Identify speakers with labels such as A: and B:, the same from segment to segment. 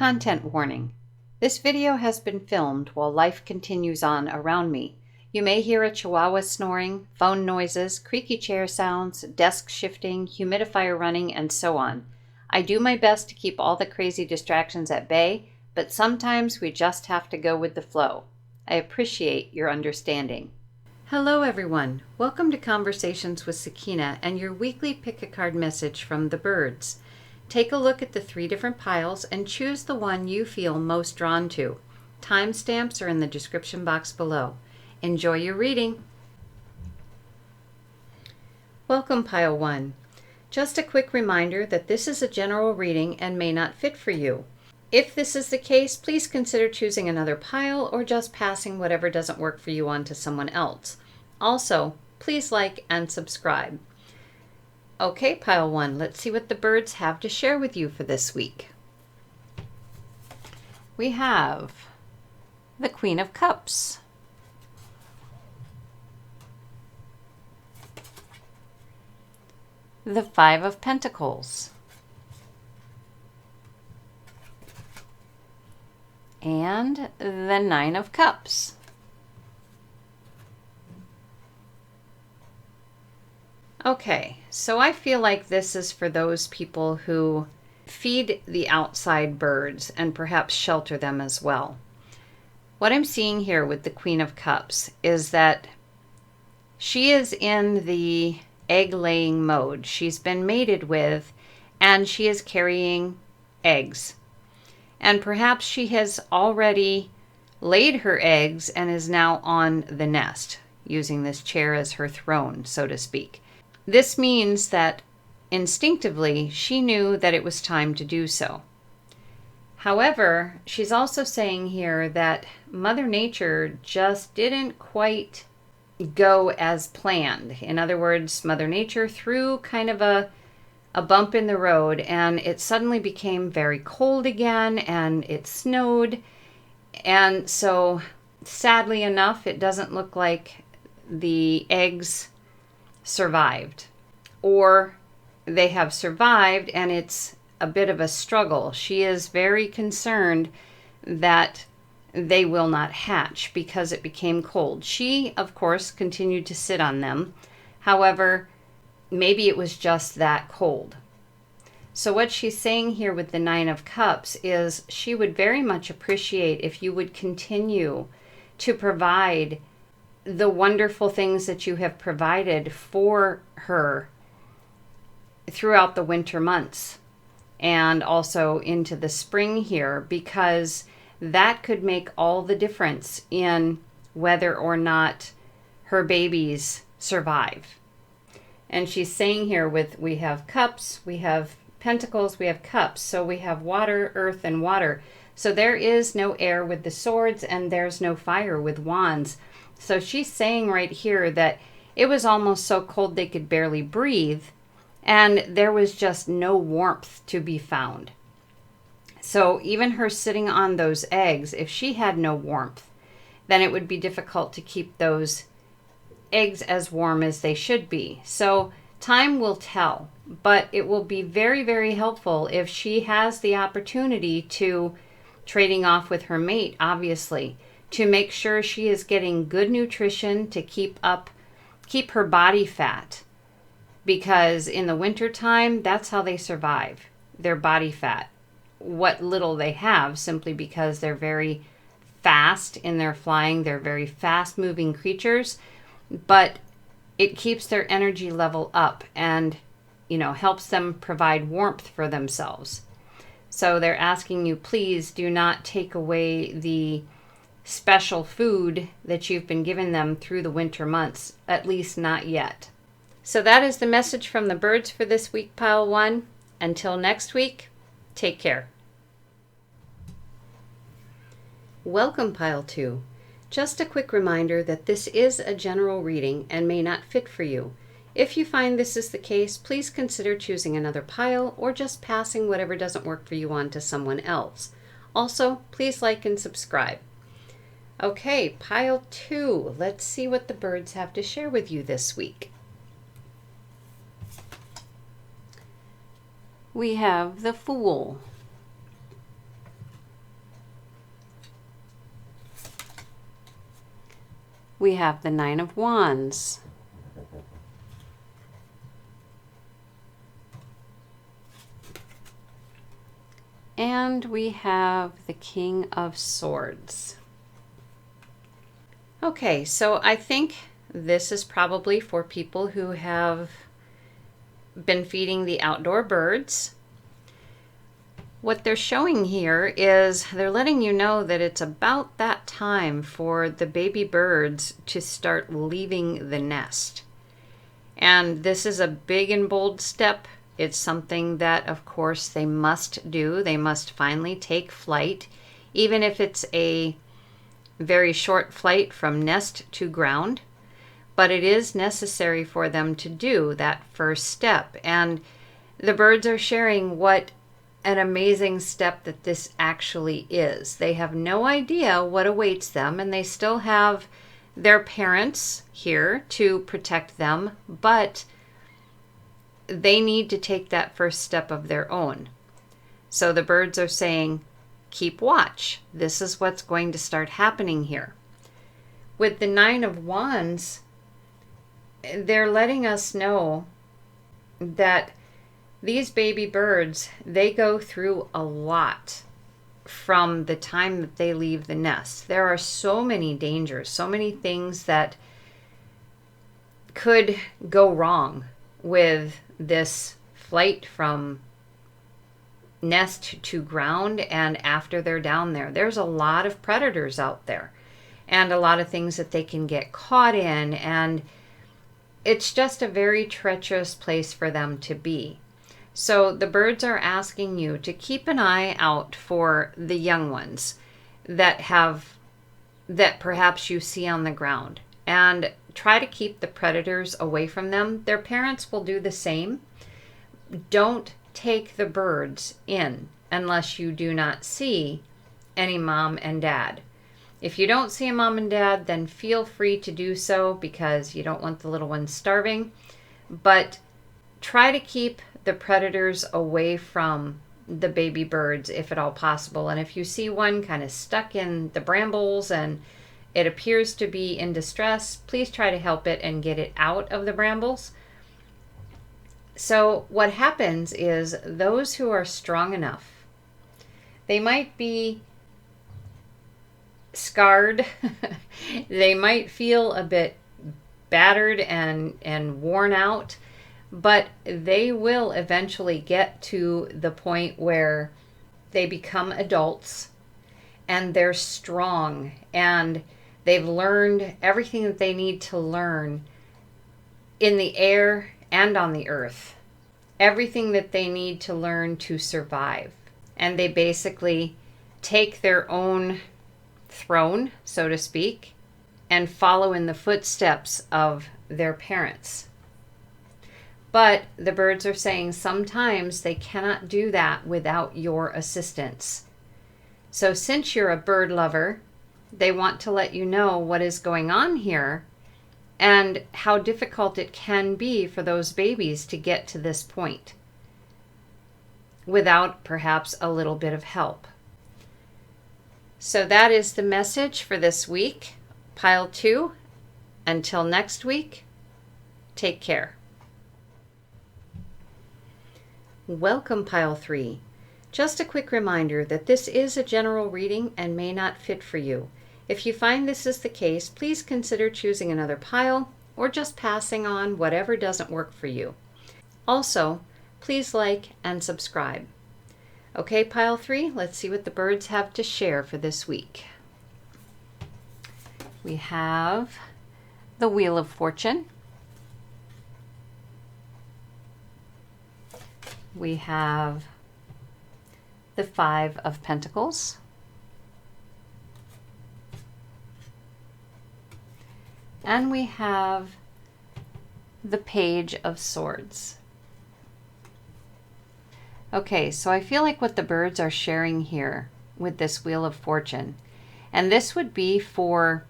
A: Content warning. This video has been filmed while life continues on around me. You may hear a chihuahua snoring, phone noises, creaky chair sounds, desk shifting, humidifier running, and so on. I do my best to keep all the crazy distractions at bay, but sometimes we just have to go with the flow. I appreciate your understanding. Hello everyone. Welcome to Conversations with Sakina and your weekly pick-a-card message from the birds. Take a look at the 3 different piles and choose the one you feel most drawn to. Timestamps are in the description box below. Enjoy your reading. Welcome, Pile 1. Just a quick reminder that this is a general reading and may not fit for you. If this is the case, please consider choosing another pile or just passing whatever doesn't work for you on to someone else. Also, please like and subscribe. Okay, Pile 1, let's see what the birds have to share with you for this week. We have the Queen of Cups, the 5 of Pentacles, and the 9 of Cups. Okay, so I feel like this is for those people who feed the outside birds and perhaps shelter them as well. What I'm seeing here with the Queen of Cups is that she is in the egg-laying mode. She's been mated with, and she is carrying eggs. And perhaps she has already laid her eggs and is now on the nest, using this chair as her throne, so to speak. This means that instinctively she knew that it was time to do so. However, she's also saying here that Mother Nature just didn't quite go as planned. In other words, Mother Nature threw kind of a bump in the road, and it suddenly became very cold again, and it snowed. And so, sadly enough, it doesn't look like the eggs survived, or they have survived and it's a bit of a struggle. She is very concerned that they will not hatch because it became cold. She, of course, continued to sit on them. However, maybe it was just that cold. So what she's saying here with the 9 of Cups is she would very much appreciate if you would continue to provide the wonderful things that you have provided for her throughout the winter months and also into the spring here, because that could make all the difference in whether or not her babies survive. And she's saying here we have cups, we have pentacles, we have cups, so we have water, earth, and water. So there is no air with the swords, and there's no fire with wands. So she's saying right here that it was almost so cold they could barely breathe, and there was just no warmth to be found. So even her sitting on those eggs, if she had no warmth, then it would be difficult to keep those eggs as warm as they should be. So time will tell, but it will be very, very helpful if she has the opportunity to, trading off with her mate, obviously, to make sure she is getting good nutrition to keep her body fat. Because in the wintertime, that's how they survive, their body fat. What little they have, simply because they're very fast in their flying, they're very fast moving creatures, but it keeps their energy level up and, helps them provide warmth for themselves. So they're asking you, please do not take away the special food that you've been giving them through the winter months, at least not yet. So that is the message from the birds for this week, Pile 1. Until next week, take care. Welcome, Pile 2. Just a quick reminder that this is a general reading and may not fit for you. If you find this is the case, please consider choosing another pile or just passing whatever doesn't work for you on to someone else. Also, please like and subscribe. Okay, Pile 2. Let's see what the birds have to share with you this week. We have the Fool, We have the Nine of Wands. And we have the King of Swords. Okay, so I think this is probably for people who have been feeding the outdoor birds. What they're showing here is they're letting you know that it's about that time for the baby birds to start leaving the nest. And this is a big and bold step. It's something that, of course, they must do. They must finally take flight, even if it's a very short flight from nest to ground. But it is necessary for them to do that first step. And the birds are sharing what an amazing step that this actually is. They have no idea what awaits them, and they still have their parents here to protect them, but they need to take that first step of their own. So the birds are saying, keep watch. This is what's going to start happening here. With the Nine of Wands, they're letting us know that these baby birds, they go through a lot from the time that they leave the nest. There are so many dangers, so many things that could go wrong with this flight from nest to ground and after they're down there. There's a lot of predators out there and a lot of things that they can get caught in, and it's just a very treacherous place for them to be. So the birds are asking you to keep an eye out for the young ones that perhaps you see on the ground, and try to keep the predators away from them. Their parents will do the same. Don't take the birds in unless you do not see any mom and dad. If you don't see a mom and dad, then feel free to do so because you don't want the little ones starving. But try to keep the predators away from the baby birds if at all possible. And if you see one kind of stuck in the brambles and it appears to be in distress, please try to help it and get it out of the brambles. So what happens is those who are strong enough, they might be scarred, they might feel a bit battered and worn out, but they will eventually get to the point where they become adults and they're strong and they've learned everything that they need to learn in the air and on the earth. Everything that they need to learn to survive. And they basically take their own throne, so to speak, and follow in the footsteps of their parents. But the birds are saying sometimes they cannot do that without your assistance. So since you're a bird lover, they want to let you know what is going on here and how difficult it can be for those babies to get to this point without perhaps a little bit of help. So that is the message for this week, Pile 2. Until next week, take care. Welcome, Pile 3. Just a quick reminder that this is a general reading and may not fit for you. If you find this is the case, please consider choosing another pile or just passing on whatever doesn't work for you. Also, please like and subscribe. Okay, Pile 3, let's see what the birds have to share for this week. We have the Wheel of Fortune. We have the Five of Pentacles. And we have the Page of Swords. Okay, so I feel like what the birds are sharing here with this Wheel of Fortune, and this would be for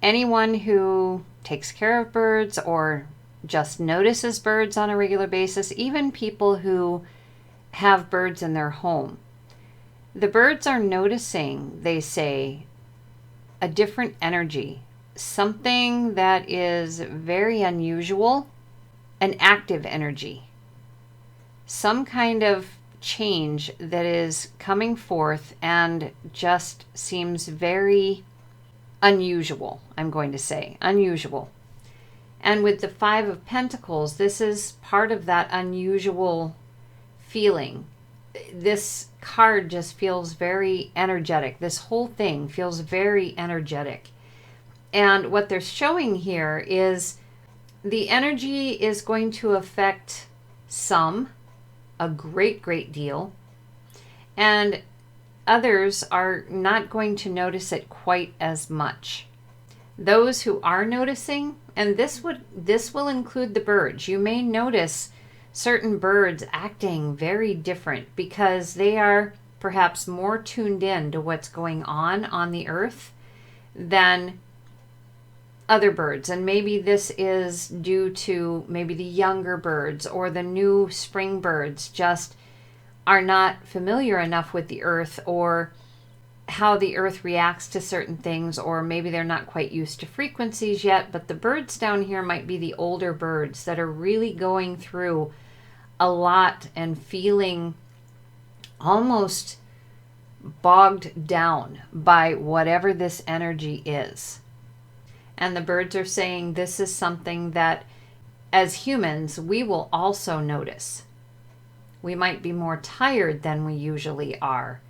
A: anyone who takes care of birds or just notices birds on a regular basis, even people who have birds in their home. The birds are noticing, they say, a different energy, something that is very unusual, an active energy, some kind of change that is coming forth and just seems very unusual, I'm going to say, unusual. And with the Five of Pentacles, this is part of that unusual feeling. This card just feels very energetic. This whole thing feels very energetic. And what they're showing here is the energy is going to affect some, a great deal, and others are not going to notice it quite as much. Those who are noticing, and this will include the birds, you may notice certain birds acting very different because they are perhaps more tuned in to what's going on the earth than other birds. And maybe this is due to maybe the younger birds or the new spring birds just are not familiar enough with the earth or how the earth reacts to certain things, or maybe they're not quite used to frequencies yet. But the birds down here might be the older birds that are really going through a lot and feeling almost bogged down by whatever this energy is. And the birds are saying this is something that as humans we will also notice. We might be more tired than we usually are,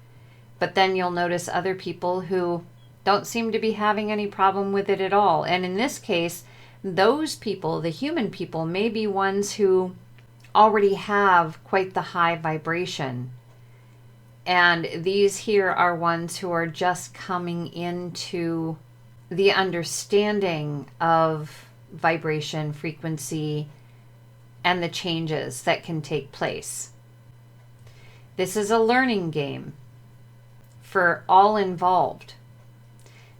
A: but then you'll notice other people who don't seem to be having any problem with it at all. And in this case, those people, the human people, may be ones who already have quite the high vibration. And these here are ones who are just coming into the understanding of vibration, frequency, and the changes that can take place. This is a learning game for all involved.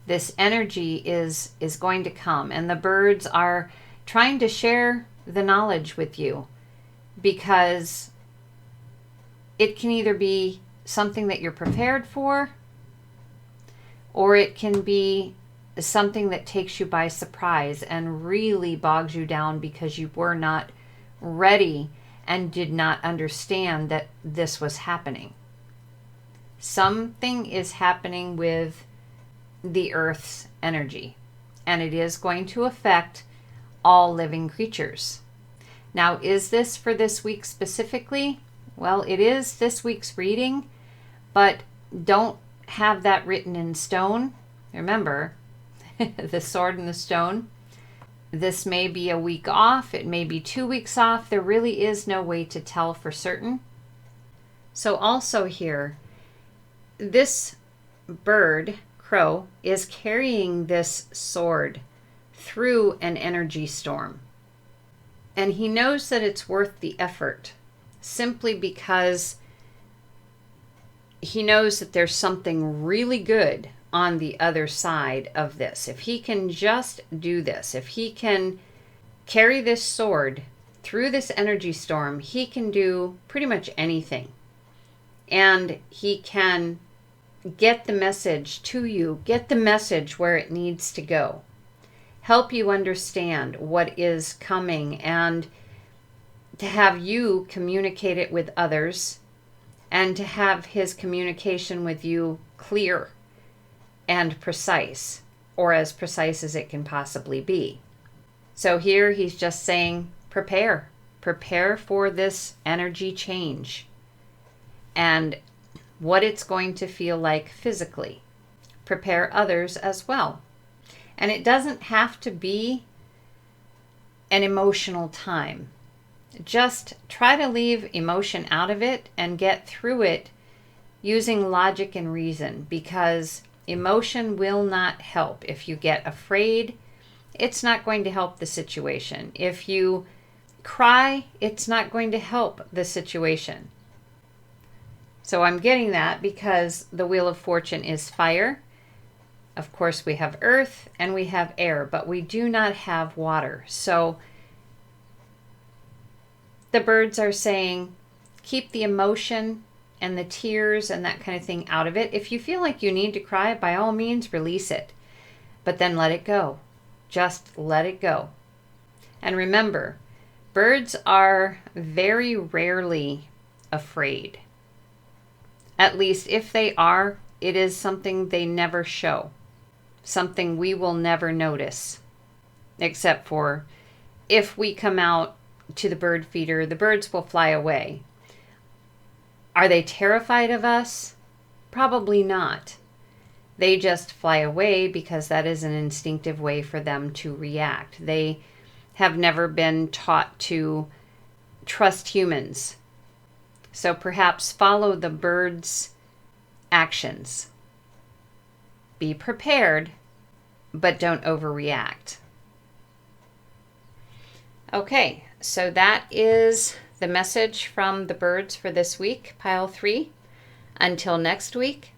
A: This energy is going to come, and the birds are trying to share the knowledge with you, because it can either be something that you're prepared for, or it can be something that takes you by surprise and really bogs you down because you were not ready and did not understand that this was happening. Something is happening with the Earth's energy, and it is going to affect all living creatures. Now, is this for this week specifically? Well, it is this week's reading, but don't have that written in stone. Remember, the sword and the stone. This may be a week off. It may be 2 weeks off. There really is no way to tell for certain. So also here, this bird, crow, is carrying this sword through an energy storm. And he knows that it's worth the effort simply because he knows that there's something really good on the other side of this. If he can just do this, if he can carry this sword through this energy storm, he can do pretty much anything. And he can get the message to you, get the message where it needs to go, help you understand what is coming, and to have you communicate it with others, and to have his communication with you clear and precise, or as precise as it can possibly be. So here he's just saying, prepare for this energy change and what it's going to feel like physically. Prepare others as well. And it doesn't have to be an emotional time. Just try to leave emotion out of it and get through it using logic and reason, because emotion will not help. If you get afraid, it's not going to help the situation. If you cry, it's not going to help the situation. So I'm getting that because the Wheel of Fortune is fire. Of course, we have earth and we have air, but we do not have water. So the birds are saying, keep the emotion and the tears and that kind of thing out of it. If you feel like you need to cry, by all means, release it. But then let it go. Just let it go. And remember, birds are very rarely afraid. At least if they are, it is something they never show, something we will never notice, except for if we come out to the bird feeder, the birds will fly away. Are they terrified of us? Probably not. They just fly away because that is an instinctive way for them to react. They have never been taught to trust humans. So perhaps follow the bird's actions. Be prepared, but don't overreact. Okay, so that is the message from the birds for this week, pile 3. Until next week,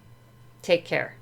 A: take care.